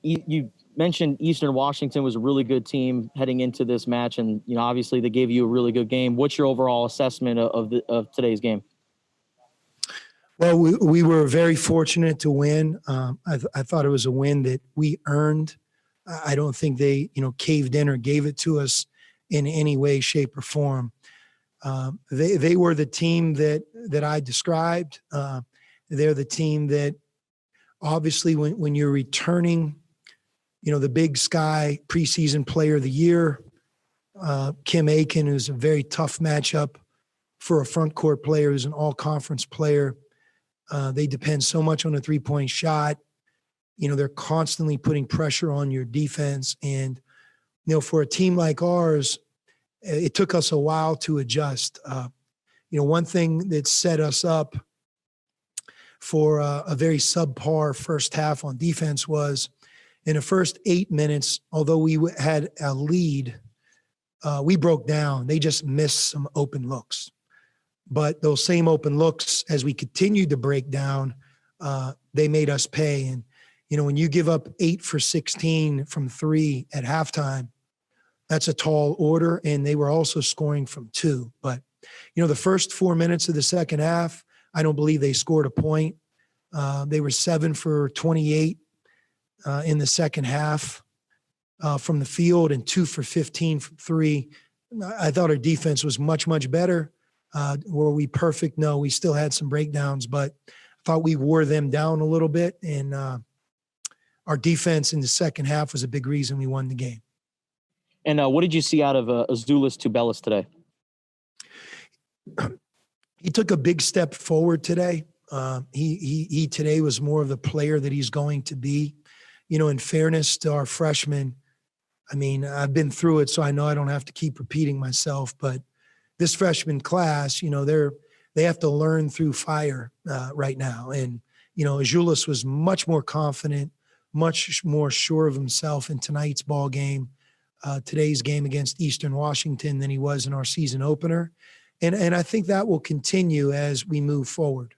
You mentioned Eastern Washington was a really good team heading into this match, and obviously they gave you a really good game. What's your overall assessment of today's game? Well, we were very fortunate to win. I thought it was a win that we earned. I don't think they caved in or gave it to us in any way, shape, or form. They were the team that I described. They're the team that obviously when you're returning, the Big Sky preseason player of the year, Kim Aiken, who's a very tough matchup for a front court player, who's an all-conference player. They depend so much on a three-point shot. They're constantly putting pressure on your defense. And, for a team like ours, it took us a while to adjust. One thing that set us up for a very subpar first half on defense was in the first 8 minutes, although we had a lead, we broke down. They just missed some open looks. But those same open looks, as we continued to break down, they made us pay. And, when you give up 8 for 16 from 3 at halftime, that's a tall order. And they were also scoring from 2. But, the first 4 minutes of the second half, I don't believe they scored a point. They were 7 for 28 in the second half from the field and 2 for 15 from 3. I thought our defense was much, much better. Were we perfect? No, we still had some breakdowns, but I thought we wore them down a little bit. And our defense in the second half was a big reason we won the game. And what did you see out of Azuolas Tubelis today? He took a big step forward today. He today was more of the player that he's going to be. In fairness to our freshmen, I mean, I've been through it, so I know I don't have to keep repeating myself, but this freshman class, they have to learn through fire right now. And, Azuolas was much more confident, much more sure of himself in tonight's ball game, today's game against Eastern Washington than he was in our season opener. And I think that will continue as we move forward.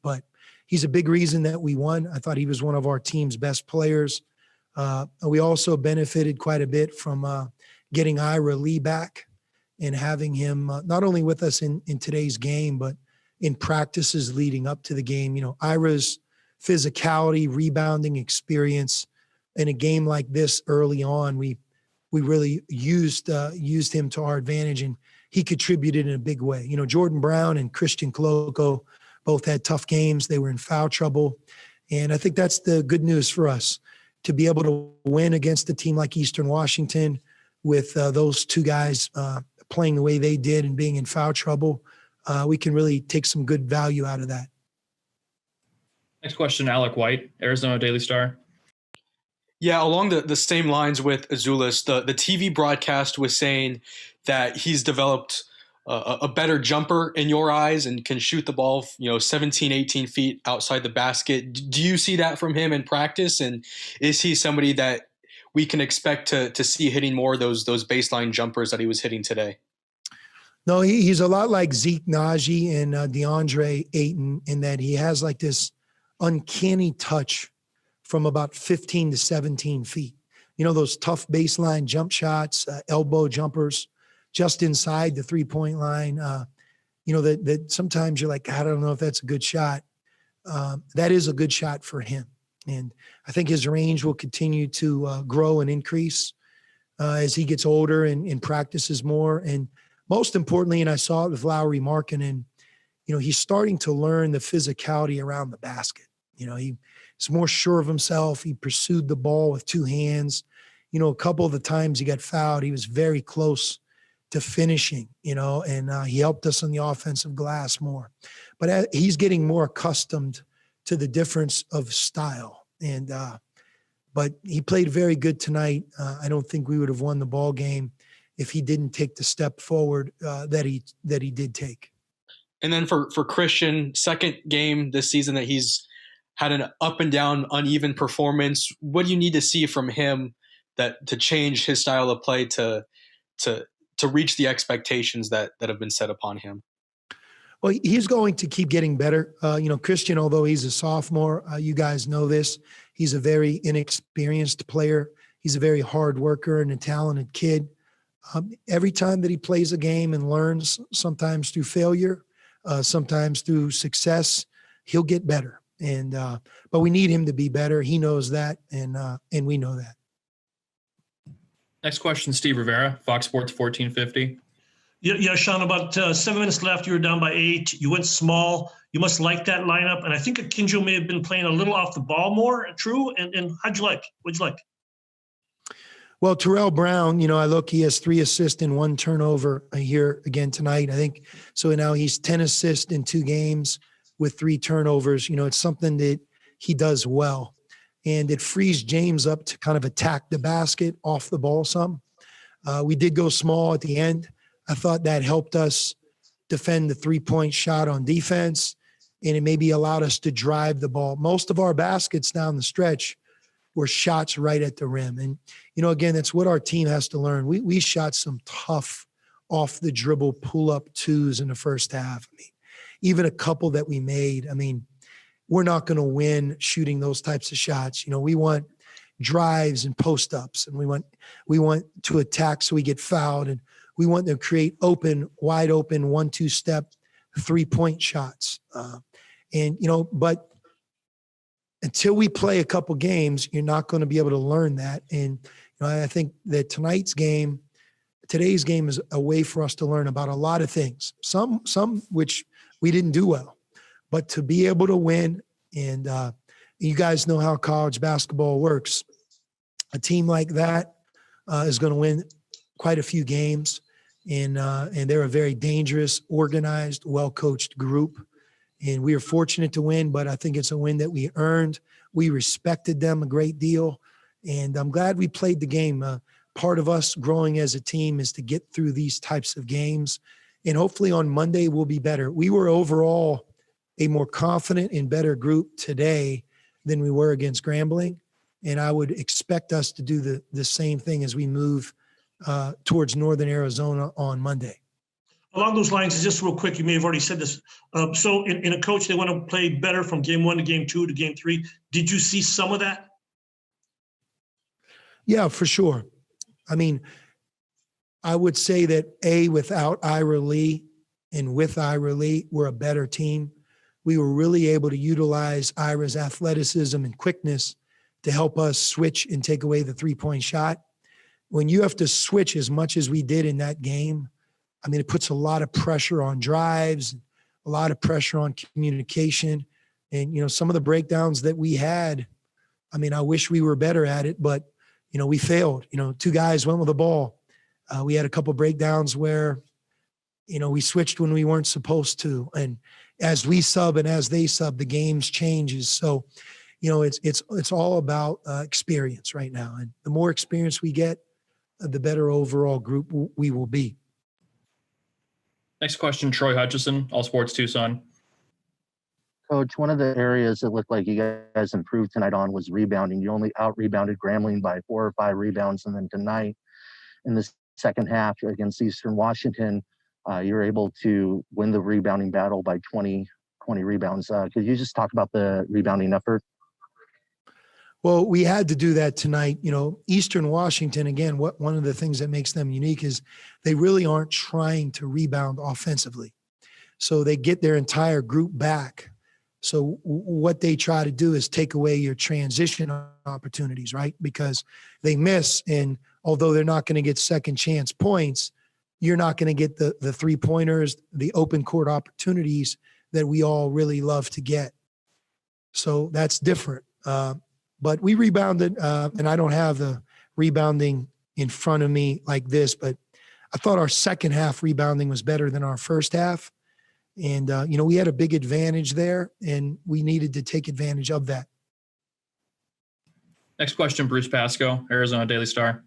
But he's a big reason that we won. I thought he was one of our team's best players. We also benefited quite a bit from getting Ira Lee back and having him not only with us in today's game, but in practices leading up to the game. Ira's physicality, rebounding experience in a game like this early on, we really used him to our advantage, and he contributed in a big way. Jordan Brown and Christian Koloko both had tough games. They were in foul trouble. And I think that's the good news for us, to be able to win against a team like Eastern Washington with those two guys playing the way they did and being in foul trouble. We can really take some good value out of that. Next question, Alec White, Arizona Daily Star. Yeah, along the same lines with Azuolas, the TV broadcast was saying that he's developed a better jumper in your eyes and can shoot the ball, 17, 18 feet outside the basket. Do you see that from him in practice? And is he somebody that we can expect to see hitting more of those baseline jumpers that he was hitting today? No, he's a lot like Zeke Naji and DeAndre Ayton in that he has like this uncanny touch from about 15 to 17 feet. Those tough baseline jump shots, elbow jumpers, just inside the three-point line, that sometimes you're like, I don't know if that's a good shot. That is a good shot for him. And I think his range will continue to grow and increase as he gets older and practices more. And most importantly, and I saw it with Lowry Markkanen, he's starting to learn the physicality around the basket. He's more sure of himself. He pursued the ball with two hands. A couple of the times he got fouled, he was very close to finishing, and he helped us on the offensive glass more. But he's getting more accustomed to the difference of style. And but he played very good tonight. I don't think we would have won the ball game if he didn't take the step forward that he did take. And then for Christian, second game this season that he's had an up and down, uneven performance. What do you need to see from him to change his style of play to reach the expectations that have been set upon him? Well, he's going to keep getting better. Christian, although he's a sophomore, you guys know this, He's a very inexperienced player. He's a very hard worker and a talented kid. Every time that he plays a game and learns, sometimes through failure, sometimes through success, he'll get better. And but we need him to be better. He knows that, and we know that. Next question, Steve Rivera, Fox Sports 1450. Yeah, Sean, about 7 minutes left. You were down by 8. You went small. You must like that lineup. And I think Akinjo may have been playing a little off the ball more, true? And how'd you like? What'd you like? Well, Terrell Brown, I look, he has 3 assists and 1 turnover here again tonight. I think so. Now he's 10 assists in 2 games with 3 turnovers. It's something that he does well. And it frees James up to kind of attack the basket off the ball some. We did go small at the end. I thought that helped us defend the 3-point shot on defense, and it maybe allowed us to drive the ball. Most of our baskets down the stretch were shots right at the rim. And, again, that's what our team has to learn. We shot some tough off the dribble pull-up 2s in the first half. Even a couple that we made, we're not going to win shooting those types of shots. We want drives and post-ups, and we want to attack so we get fouled, and we want to create wide open 1-2 step 3-point shots. But until we play a couple games, you're not going to be able to learn that. And I think that today's game is a way for us to learn about a lot of things. Some which we didn't do well, but to be able to win. And you guys know how college basketball works. A team like that is going to win quite a few games, and they're a very dangerous, organized, well-coached group. And we are fortunate to win, but I think it's a win that we earned. We respected them a great deal, and I'm glad we played the game. Part of us growing as a team is to get through these types of games, and hopefully on Monday we'll be better. We were overall a more confident and better group today than we were against Grambling, and I would expect us to do the same thing as we move towards Northern Arizona on Monday. Along those lines, just real quick, you may have already said this. So in a coach, they want to play better from game 1 to game 2 to game 3. Did you see some of that? Yeah, for sure. I would say that without Ira Lee and with Ira Lee, we're a better team. We were really able to utilize Ira's athleticism and quickness to help us switch and take away the 3-point shot. When you have to switch as much as we did in that game, it puts a lot of pressure on drives, a lot of pressure on communication. And, some of the breakdowns that we had, I wish we were better at it, but, we failed. 2 guys went with the ball. We had a couple breakdowns where, we switched when we weren't supposed to. And as we sub and as they sub, the games changes. So, it's all about experience right now. And the more experience we get, the better overall group we will be. Next question, Troy Hutchison, All Sports Tucson. Coach, one of the areas that looked like you guys improved tonight on was rebounding. You only out-rebounded Grambling by 4 or 5 rebounds, and then tonight in the second half against Eastern Washington, you were able to win the rebounding battle by 20 rebounds. Could you just talk about the rebounding effort? Well, we had to do that tonight. Eastern Washington, again, one of the things that makes them unique is they really aren't trying to rebound offensively. So they get their entire group back. So what they try to do is take away your transition opportunities, right? Because they miss, and although they're not going to get second chance points, you're not going to get the 3-pointers, the open court opportunities that we all really love to get. So that's different. But we rebounded, and I don't have the rebounding in front of me like this, but I thought our second half rebounding was better than our first half. And, we had a big advantage there, and we needed to take advantage of that. Next question, Bruce Pasco, Arizona Daily Star.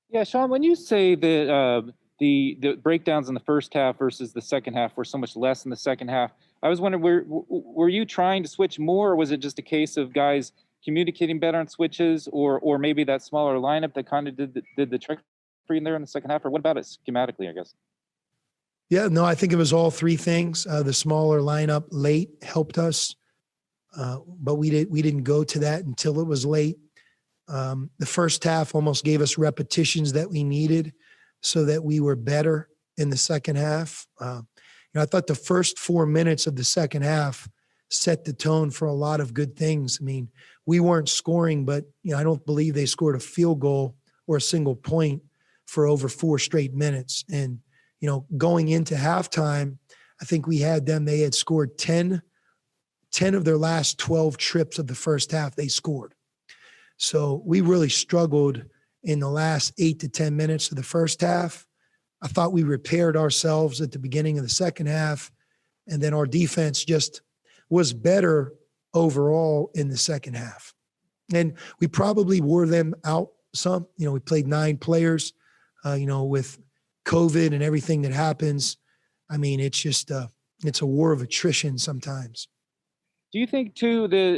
Yeah, Sean, when you say that the breakdowns in the first half versus the second half were so much less in the second half, I was wondering, were you trying to switch more, or was it just a case of guys communicating better on switches, or maybe that smaller lineup that kind of did the trick for you there in the second half? Or what about it schematically, I guess? Yeah, no, I think it was all 3 things. The smaller lineup late helped us. but we didn't go to that until it was late. The first half almost gave us repetitions that we needed so that we were better in the second half. I thought the first 4 minutes of the second half set the tone for a lot of good things. I mean, we weren't scoring, but I don't believe they scored a field goal or a single point for over 4 straight minutes. And, going into halftime, I think we had them, they had scored 10 of their last 12 trips of the first half, they scored. So we really struggled in the last 8 to 10 minutes of the first half. I thought we repaired ourselves at the beginning of the second half, and then our defense just was better overall in the second half. And we probably wore them out some. We played 9 players, with COVID and everything that happens. I mean, it's just it's a war of attrition sometimes. Do you think too this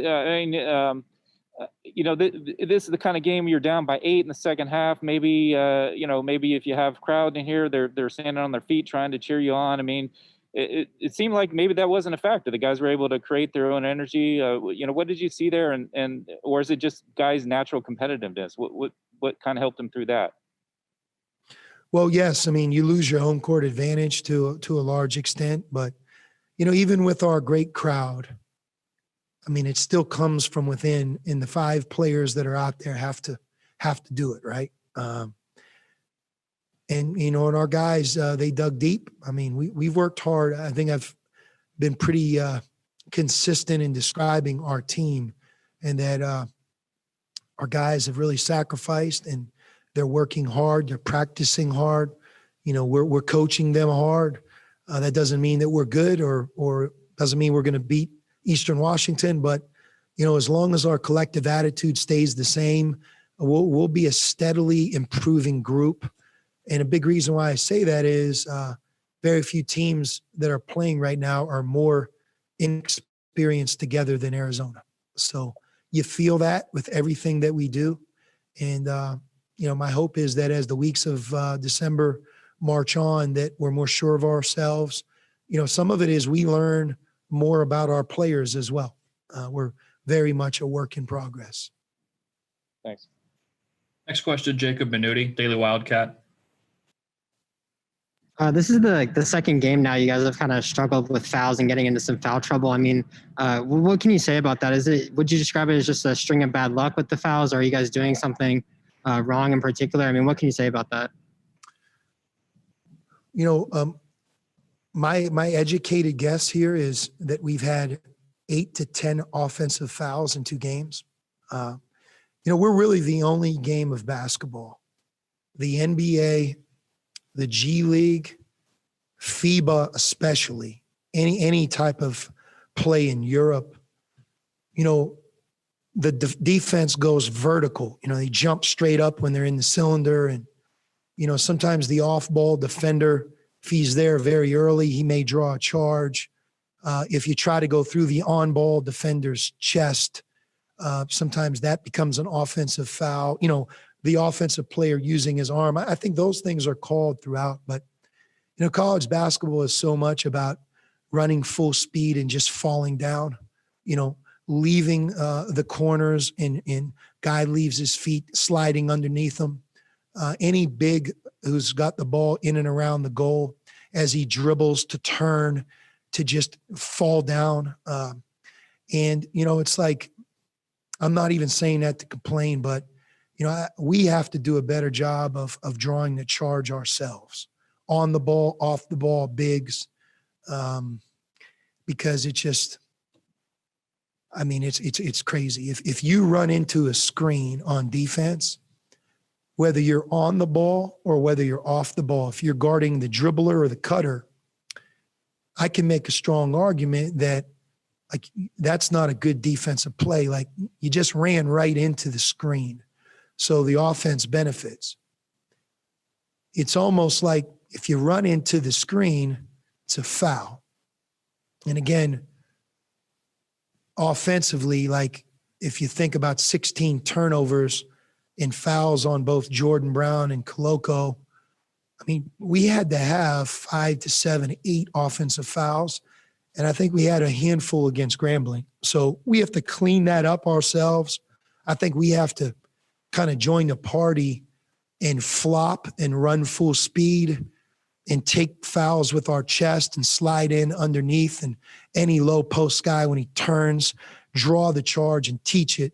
is the kind of game you're down by 8 in the second half? Maybe maybe if you have crowd in here, they're standing on their feet trying to cheer you on. I mean, it seemed like maybe that wasn't a factor. The guys were able to create their own energy. What did you see there, and or is it just guys' natural competitiveness? What kind of helped them through that? Well, yes. I mean, you lose your home court advantage to a large extent, but even with our great crowd, I mean, it still comes from within, and the 5 players that are out there have to do it, right? And our guys, they dug deep. I mean, we've worked hard. I think I've been pretty consistent in describing our team, and that our guys have really sacrificed, and they're working hard. They're practicing hard. We're coaching them hard. That doesn't mean that we're good, or doesn't mean we're going to beat Eastern Washington, but as long as our collective attitude stays the same, we'll be a steadily improving group. And a big reason why I say that is very few teams that are playing right now are more inexperienced together than Arizona. So you feel that with everything that we do. And, my hope is that as the weeks of December march on, that we're more sure of ourselves. Some of it is we learn more about our players as well. We're very much a work in progress. Thanks. Next question, Jacob Minuti, Daily Wildcat. This is the second game now. You guys have kind of struggled with fouls and getting into some foul trouble. I mean, what can you say about that? Would you describe it as just a string of bad luck with the fouls, or are you guys doing something wrong in particular? I mean, what can you say about that? My educated guess here is that we've had 8 to 10 offensive fouls in 2 games. We're really the only game of basketball. The NBA, the G League, FIBA especially, any type of play in Europe, the defense goes vertical. They jump straight up when they're in the cylinder, and sometimes the off-ball defender, if he's there very early, he may draw a charge. If you try to go through the on-ball defender's chest, sometimes that becomes an offensive foul. The offensive player using his arm. I think those things are called throughout. But, college basketball is so much about running full speed and just falling down, leaving the corners, and guy leaves his feet sliding underneath him. Any big who's got the ball in and around the goal as he dribbles to turn to just fall down. And, it's like, I'm not even saying that to complain, but, we have to do a better job of drawing the charge ourselves on the ball, off the ball, bigs, because it's just, it's crazy. If you run into a screen on defense, whether you're on the ball or whether you're off the ball, if you're guarding the dribbler or the cutter, I can make a strong argument that that's not a good defensive play. Like, you just ran right into the screen. So the offense benefits. It's almost like if you run into the screen, it's a foul. And again, offensively, like if you think about 16 turnovers and fouls on both Jordan Brown and Koloko, we had to have 5 to 7, 8 offensive fouls. And I think we had a handful against Grambling. So we have to clean that up ourselves. I think we have to kind of join the party and flop and run full speed and take fouls with our chest and slide in underneath and any low post guy when he turns, draw the charge and teach it,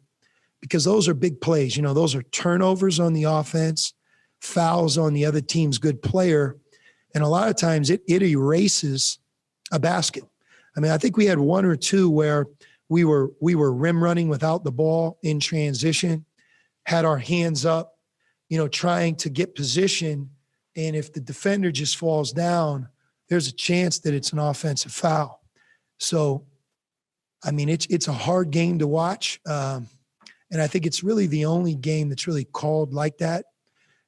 because those are big plays. You know, those are turnovers on the offense, fouls on the other team's good player. And a lot of times it erases a basket. I mean, I think we had one or two where we were rim running without the ball in transition, had our hands up, you know, trying to get position. And if the defender just falls down, there's a chance that it's an offensive foul. So, I mean, it's a hard game to watch. And I think it's really the only game that's really called like that.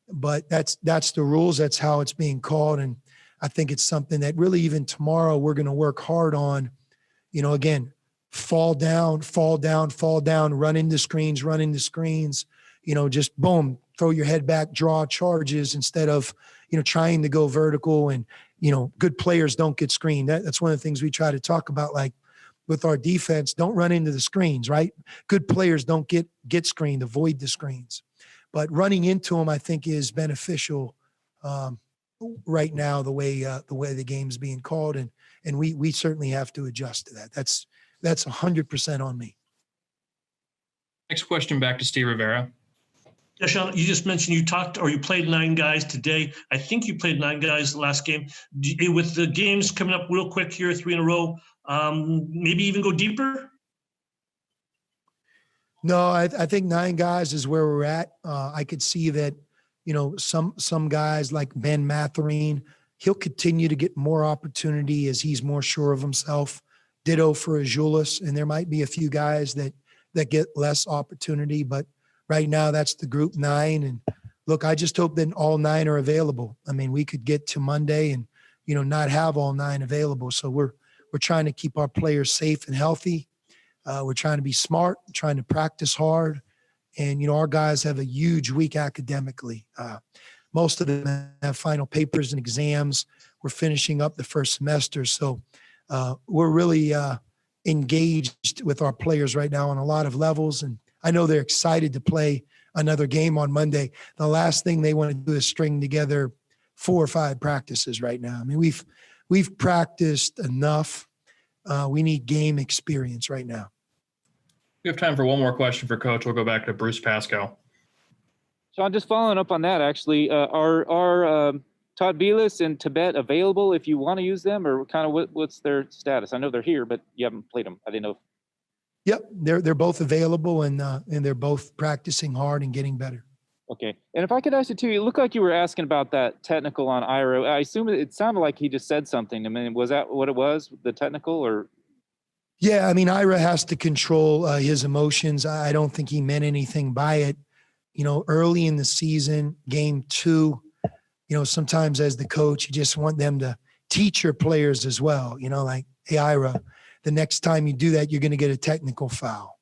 But that's the rules. That's how it's being called. And I think it's something that really even tomorrow we're going to work hard on. You know, again, fall down, run into screens, you know, just boom, throw your head back, draw charges instead of, you know, trying to go vertical. And, you know, good players don't get screened. That's one of the things we try to talk about, like with our defense, don't run into the screens, right? Good players don't get screened, avoid the screens. But running into them, I think, is beneficial right now, the way the game's being called. And we certainly have to adjust to that. That's 100% on me. Next question back to Steve Rivera. Yeah, Sean, you just mentioned you played 9 guys today. I think you played 9 guys the last game. With the games coming up real quick here, 3 in a row, maybe even go deeper? No, I think 9 guys is where we're at. I could see that, you know, some guys like Ben Matherine, he'll continue to get more opportunity as he's more sure of himself. Ditto for Azuolas, and there might be a few guys that get less opportunity, but right now that's the group 9. And look, I just hope that all 9 are available. I mean, we could get to Monday and, you know, not have all 9 available. So we're trying to keep our players safe and healthy. We're trying to be smart, trying to practice hard. And, you know, our guys have a huge week academically. Most of them have final papers and exams. We're finishing up the first semester. So we're really engaged with our players right now on a lot of levels. And I know they're excited to play another game on Monday. The last thing they want to do is string together 4 or 5 practices right now. I mean, we've practiced enough. We need game experience right now. We have time for one more question for Coach. We'll go back to Bruce Pascoe. Sean, just following up on that, actually, are Todd Vilas and Tibet available if you want to use them, or kind of what's their status? I know they're here, but you haven't played them. I didn't know. Yep, they're both available, and they're both practicing hard and getting better. Okay. And if I could ask you too, you look like you were asking about that technical on Ira. I assume it sounded like he just said something. I mean, was that what it was, the technical, or? Yeah, I mean, Ira has to control his emotions. I don't think he meant anything by it. You know, early in the season, game 2, you know, sometimes as the coach, you just want them to teach your players as well. You know, like, hey, Ira, the next time you do that, you're going to get a technical foul.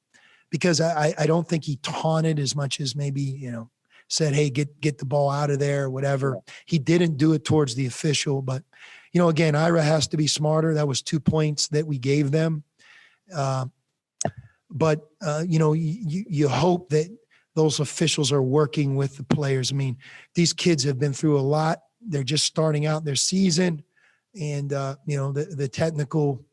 Because I don't think he taunted as much as maybe, you know, said, hey, get the ball out of there or whatever. He didn't do it towards the official. But, you know, again, Ira has to be smarter. That was 2 points that we gave them. But you know, you hope that those officials are working with the players. I mean, these kids have been through a lot. They're just starting out their season. And, you know, the technical,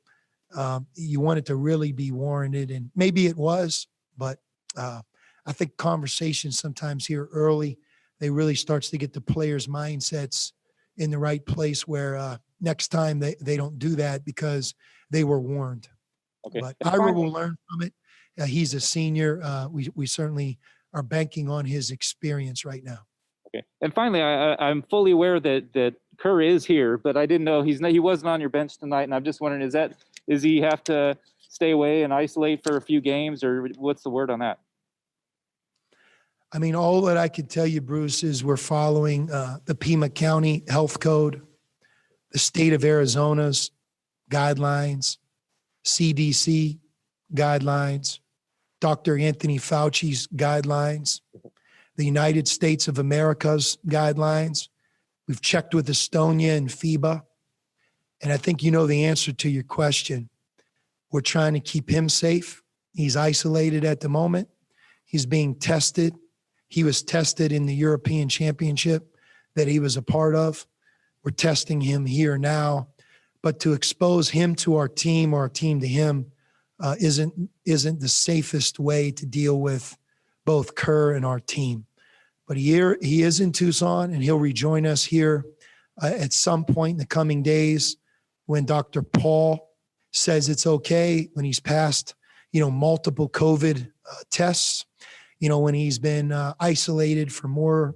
you want it to really be warranted. And maybe it was, but I think conversations sometimes here early, they really starts to get the players' mindsets in the right place where next time they don't do that because they were warned. Okay. But Ira will learn from it. He's a senior. We certainly are banking on his experience right now. Okay. And finally, I'm fully aware that Kerr is here, but I didn't know he wasn't on your bench tonight. And I'm just wondering, does he have to stay away and isolate for a few games, or what's the word on that? I mean, all that I can tell you, Bruce, is we're following the Pima County Health Code, the state of Arizona's guidelines, CDC guidelines, Dr. Anthony Fauci's guidelines, the United States of America's guidelines. We've checked with Estonia and FIBA. And I think you know the answer to your question. We're trying to keep him safe. He's isolated at the moment. He's being tested. He was tested in the European Championship that he was a part of. We're testing him here now. But to expose him to our team or our team to him isn't the safest way to deal with both Kerr and our team. But he is in Tucson, and he'll rejoin us here at some point in the coming days when Dr. Paul says it's okay, when he's passed, multiple COVID tests, when he's been isolated for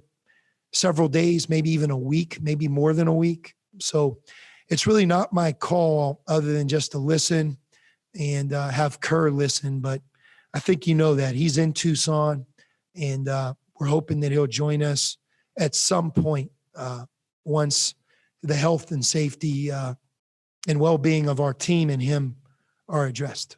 several days, maybe even a week, maybe more than a week. So it's really not my call other than just to listen and have Kerr listen. But I think you know that he's in Tucson, and we're hoping that he'll join us at some point once the health and safety and well-being of our team and him are addressed.